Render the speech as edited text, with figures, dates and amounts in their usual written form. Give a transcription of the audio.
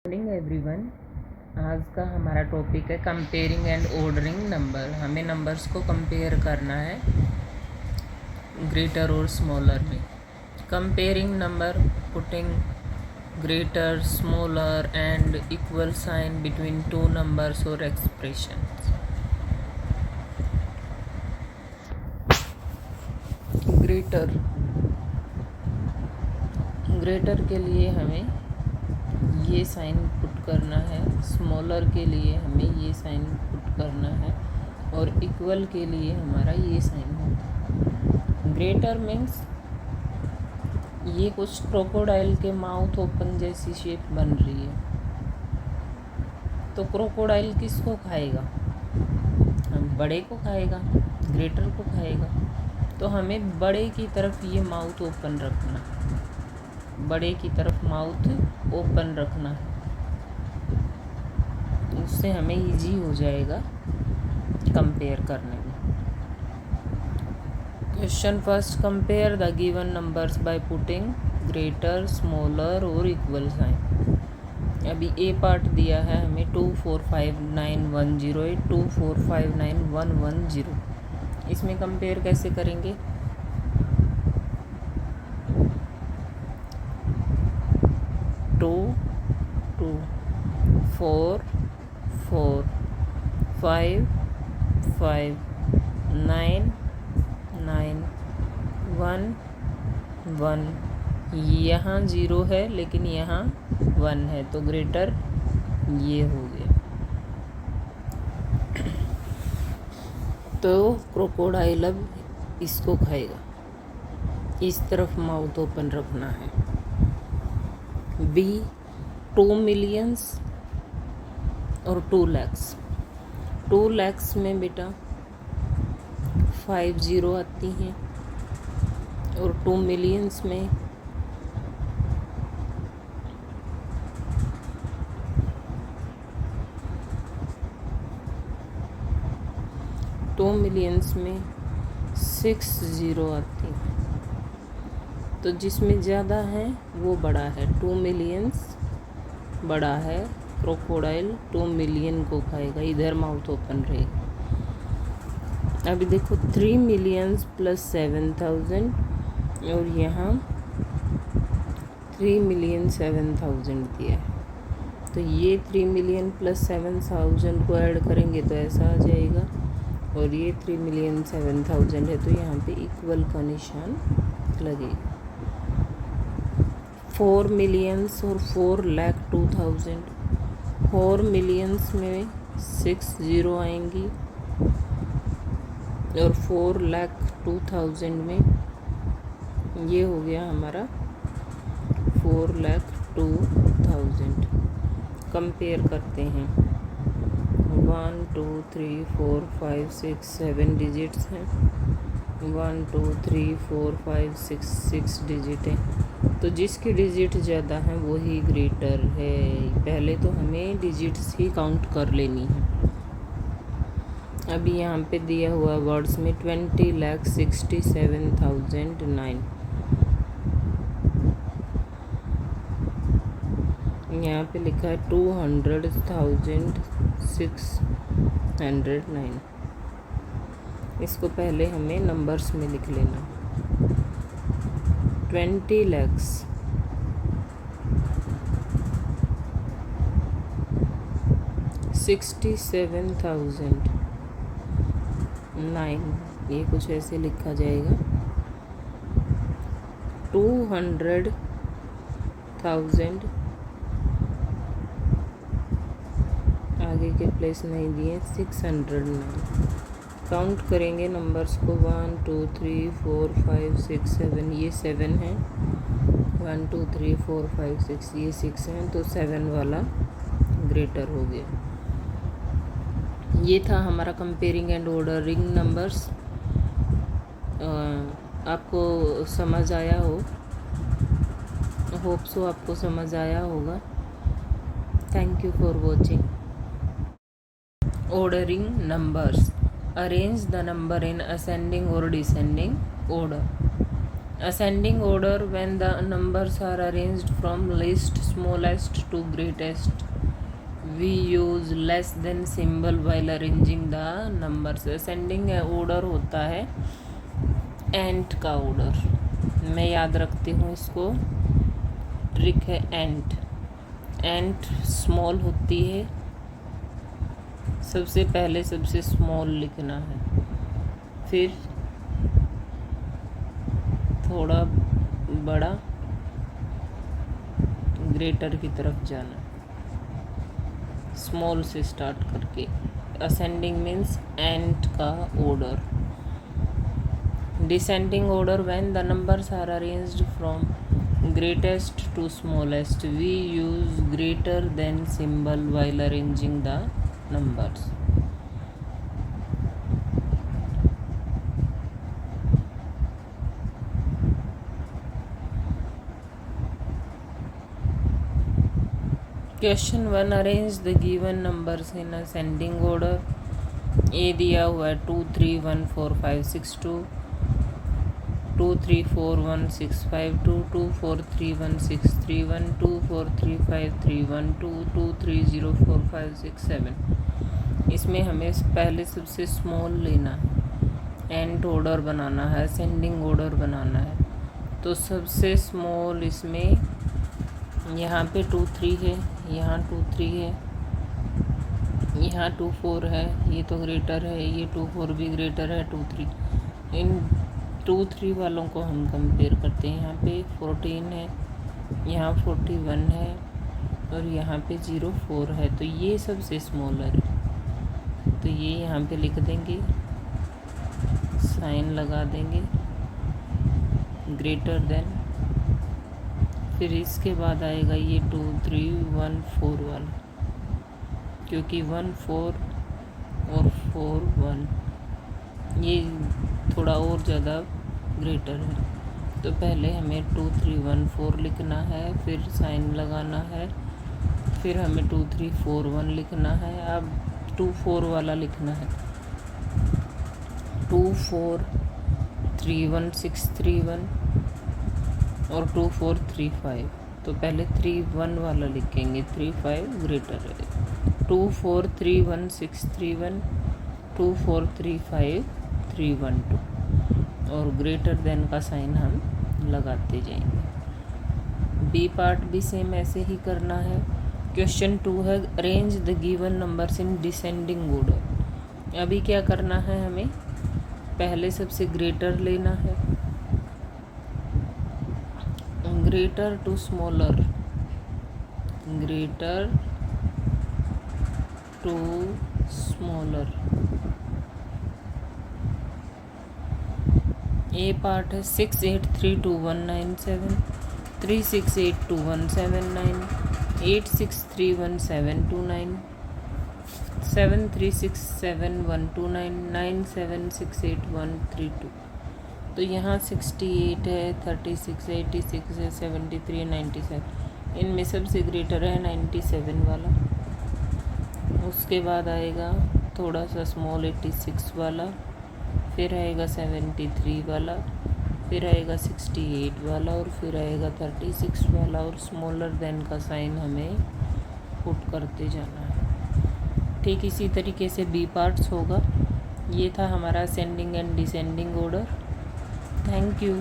Morning everyone. आज का हमारा टॉपिक है कंपेयरिंग एंड ऑर्डरिंग नंबर। हमें नंबर्स को कंपेयर करना है ग्रेटर और स्मॉलर में। Comparing number, putting greater, smaller and equal sign between two numbers और एक्सप्रेशंस। ग्रेटर के लिए हमें ये साइन पुट करना है, स्मॉलर के लिए हमें ये साइन पुट करना है और इक्वल के लिए हमारा ये साइन होता है। ग्रेटर मीन्स ये कुछ क्रोकोडाइल के माउथ ओपन जैसी शेप बन रही है, तो क्रोकोडाइल किसको खाएगा? हम बड़े को खाएगा, ग्रेटर को खाएगा। तो हमें बड़े की तरफ ये माउथ ओपन रखना है, बड़े की तरफ माउथ ओपन रखना है, उससे हमें इजी हो जाएगा कंपेयर करने में। Question first, compare the given numbers by putting greater, smaller और इक्वल साइन। अभी ए पार्ट दिया है हमें 2459 108, इसमें कंपेयर कैसे करेंगे? 2 2 4 4 5 5 9 9 1 1। यहाँ 0 है लेकिन यहाँ 1 है, तो ग्रेटर ये हो गया। तो क्रोकोडाइल अब इसको खाएगा, इस तरफ माउथ ओपन रखना है। बी 2 मिलियंस और 2 lakhs। 2 lakhs में बेटा 5 0 आती हैं और 2 मिलियंस में 6 0 आती हैं। तो जिसमें ज़्यादा है वो बड़ा है, 2 मिलियंस बड़ा है। क्रोकोडाइल 2 मिलियन को खाएगा, इधर माउथ ओपन रहेगा। अभी देखो 3 मिलियंस प्लस 7000 और यहाँ 3 मिलियन 7000 दिया है, तो ये 3 मिलियन प्लस 7000 को ऐड करेंगे तो ऐसा आ जाएगा, और ये 3 मिलियन 7000 है, तो यहाँ पे इक्वल का निशान लगेगा। 4 मिलियंस और 4,02,000। 4 मिलियंस में 6 0 आएंगी और 4,02,000 में ये हो गया हमारा 4,02,000। कंपेयर करते हैं। 1 2 3 4 5 6 7 डिजिट्स हैं। 1 2 3 4 5 6 डिजिट है, तो जिसकी डिजिट ज़्यादा है वही ग्रेटर है। पहले तो हमें डिजिट्स ही काउंट कर लेनी है। अभी यहाँ पे दिया हुआ वर्ड्स में 20,67,009। यहाँ पे लिखा है 200,609। इसको पहले हमें नंबर्स में लिख लेना। 20 lakhs 67,009, ये कुछ ऐसे लिखा जाएगा। 200,000 आगे के प्लेस नहीं दिए, 609। काउंट करेंगे नंबर्स को, 1 2 3 4 5 6 7, ये 7 है। 1 2 3 4 5 6, ये 6 हैं, तो 7 वाला ग्रेटर हो गया। ये था हमारा कंपेयरिंग एंड ऑर्डरिंग नंबर्स। आपको समझ आया हो, होप सो आपको समझ आया होगा। Thank you for watching. Ordering numbers, arrange the number in ascending or descending order. ascending order when the numbers are arranged from least smallest to greatest. We use less than symbol while arranging the numbers. ascending order होता है एंट का order, मैं याद रखती हूँ इसको, trick है एंट। एंट small होती है, सबसे पहले सबसे स्मॉल लिखना है, फिर थोड़ा बड़ा ग्रेटर की तरफ जाना, स्मॉल से स्टार्ट करके। असेंडिंग मीन्स एंट का order. Descending order when the numbers are arranged from greatest to smallest. We use greater than symbol while arranging the numbers. Question 1. Arrange the given numbers in ascending order. A दिया हुआ है 2 3 1 4 5 6 2, 2 3 4 1 6 5 2, 2 4 3 1 6 3 1, 2 4 3 5 3 1 2, 2 3 0 4 5 6 7। इसमें हमें पहले सबसे small लेना है, and order बनाना है, असेंडिंग ऑर्डर बनाना है। तो सबसे स्मॉल इसमें यहाँ पे 2 3 है, यहाँ 2 3 है, यहाँ 2 4 है, ये तो ग्रेटर है, ये 2 4 भी ग्रेटर है 2 3। इन 2 3 वालों को हम कंपेयर करते हैं। यहाँ पे 14 है, यहाँ 41 है, और यहाँ पे 0 4 है, तो ये सबसे स्मॉलर है। तो ये यहाँ पे लिख देंगे, साइन लगा देंगे, ग्रेटर देन। फिर इसके बाद आएगा ये 2 3 1 4 वाला, क्योंकि 1 4 और 4 1 ये थोड़ा और ज़्यादा ग्रेटर है। तो पहले हमें 2 3 1 4 लिखना है, फिर साइन लगाना है, फिर हमें 2 3 4 1 लिखना है। अब 2 4 वाला लिखना है, 2 4 3 1 6 3 1 और 2 4 3 5। तो पहले 3 1 वाला लिखेंगे, 3 5 ग्रेटर है। 2 4 3 1 6 3 1, 2 4 3 5 3 1 2, और ग्रेटर देन का साइन हम लगाते जाएंगे। बी पार्ट भी सेम ऐसे ही करना है। क्वेश्चन 2 है, arrange the given numbers in descending order. अभी क्या करना है, हमें पहले सबसे ग्रेटर लेना है, greater to smaller, greater to smaller. A part है 6 8 3 2 1 9 7, 3 6 8 2 1 7 9, 8 6 3 1 7 2 9, 7 3 6 7 1 2 9, 9 7 6 8 1 3 2। तो यहाँ 68 है, 36 86 है, 73 97। इनमें सबसे ग्रेटर है 97 वाला। उसके बाद आएगा थोड़ा सा स्मॉल 86 वाला, फिर आएगा 73 वाला, फिर आएगा 68 वाला, और फिर आएगा 36 वाला, और स्मॉलर देन का साइन हमें पुट करते जाना है। ठीक इसी तरीके से बी पार्ट्स होगा। ये था हमारा ascending and descending order. Thank you.